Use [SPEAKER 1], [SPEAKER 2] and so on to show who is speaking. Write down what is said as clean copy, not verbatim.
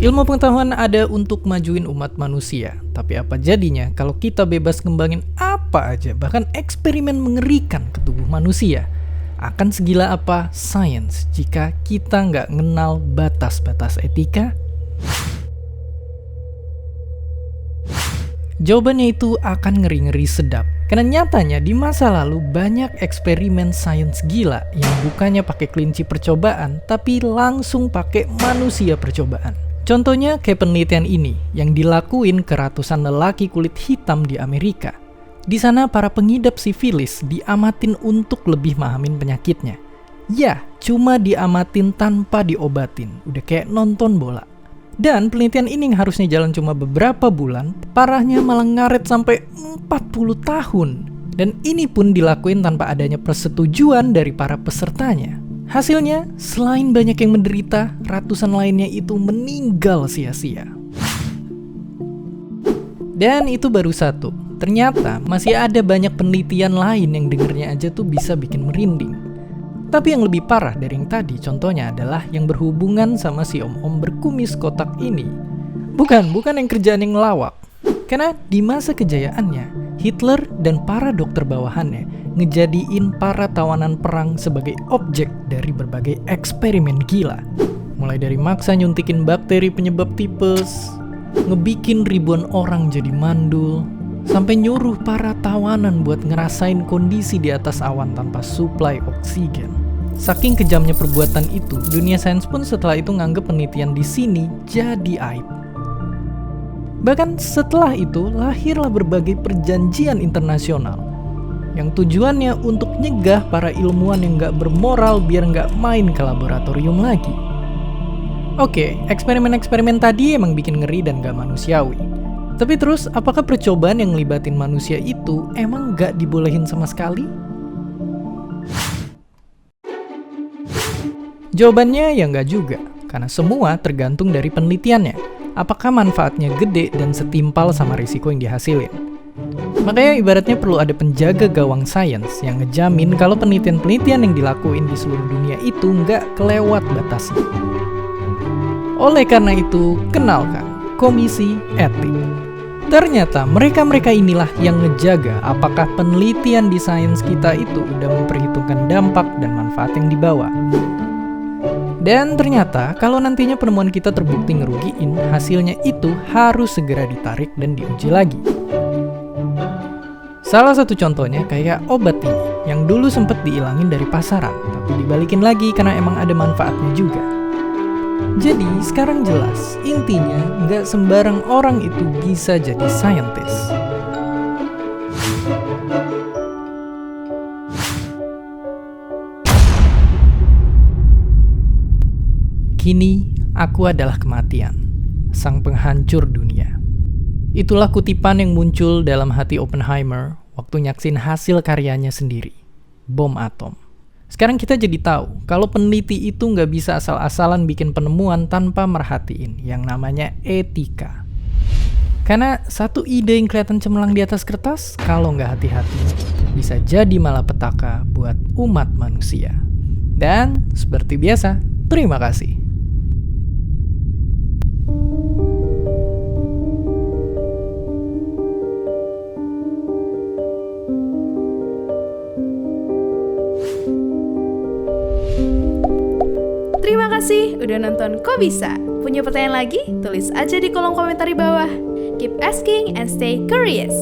[SPEAKER 1] Ilmu pengetahuan ada untuk majuin umat manusia, tapi apa jadinya kalau kita bebas ngembangin apa aja, bahkan eksperimen mengerikan ke tubuh manusia? Akan segila apa sains jika kita nggak kenal batas-batas etika? Jawabannya itu akan ngeri-ngeri sedap. Karena nyatanya di masa lalu banyak eksperimen sains gila yang bukannya pakai kelinci percobaan, tapi langsung pakai manusia percobaan. Contohnya kayak penelitian ini yang dilakuin ke ratusan lelaki kulit hitam di Amerika. Di sana para pengidap sifilis diamatin untuk lebih mahamin penyakitnya. Ya, cuma diamatin tanpa diobatin, udah kayak nonton bola. Dan penelitian ini yang harusnya jalan cuma beberapa bulan, parahnya malah ngaret sampai 40 tahun. Dan ini pun dilakuin tanpa adanya persetujuan dari para pesertanya. Hasilnya, selain banyak yang menderita, ratusan lainnya itu meninggal sia-sia. Dan itu baru satu. Ternyata masih ada banyak penelitian lain yang dengernya aja tuh bisa bikin merinding. Tapi yang lebih parah dari yang tadi contohnya adalah yang berhubungan sama si om-om berkumis kotak ini. Bukan yang kerjaan yang ngelawak. Karena di masa kejayaannya, Hitler dan para dokter bawahannya ngejadiin para tawanan perang sebagai objek dari berbagai eksperimen gila. Mulai dari maksa nyuntikin bakteri penyebab tipes, ngebikin ribuan orang jadi mandul, sampai nyuruh para tawanan buat ngerasain kondisi di atas awan tanpa suplai oksigen. Saking kejamnya perbuatan itu, dunia sains pun setelah itu nganggep penelitian di sini jadi aib. Bahkan setelah itu lahirlah berbagai perjanjian internasional yang tujuannya untuk nyegah para ilmuwan yang gak bermoral biar gak main ke laboratorium lagi. Oke, eksperimen-eksperimen tadi emang bikin ngeri dan gak manusiawi. Tapi terus, apakah percobaan yang ngelibatin manusia itu emang gak dibolehin sama sekali? Jawabannya ya nggak juga, karena semua tergantung dari penelitiannya. Apakah manfaatnya gede dan setimpal sama risiko yang dihasilin? Makanya ibaratnya perlu ada penjaga gawang sains yang ngejamin kalau penelitian-penelitian yang dilakuin di seluruh dunia itu nggak kelewat batasnya. Oleh karena itu, kenalkan Komisi Etik. Ternyata mereka-mereka inilah yang ngejaga apakah penelitian di sains kita itu udah memperhitungkan dampak dan manfaat yang dibawa. Dan ternyata kalau nantinya penemuan kita terbukti ngerugiin, hasilnya itu harus segera ditarik dan diuji lagi. Salah satu contohnya kayak obat ini, yang dulu sempat dihilangin dari pasaran, tapi dibalikin lagi karena emang ada manfaatnya juga. Jadi sekarang jelas, intinya nggak sembarang orang itu bisa jadi scientist. Kini aku adalah kematian, sang penghancur dunia. Itulah kutipan yang muncul dalam hati Oppenheimer waktu nyaksin hasil karyanya sendiri, bom atom. Sekarang kita jadi tahu kalau peneliti itu nggak bisa asal-asalan bikin penemuan tanpa merhatiin yang namanya etika. Karena satu ide yang kelihatan cemerlang di atas kertas, kalau nggak hati-hati, bisa jadi malapetaka buat umat manusia. Dan seperti biasa, terima kasih.
[SPEAKER 2] Terima kasih udah nonton Kok Bisa? Punya pertanyaan lagi? Tulis aja di kolom komentar di bawah. Keep asking and stay curious.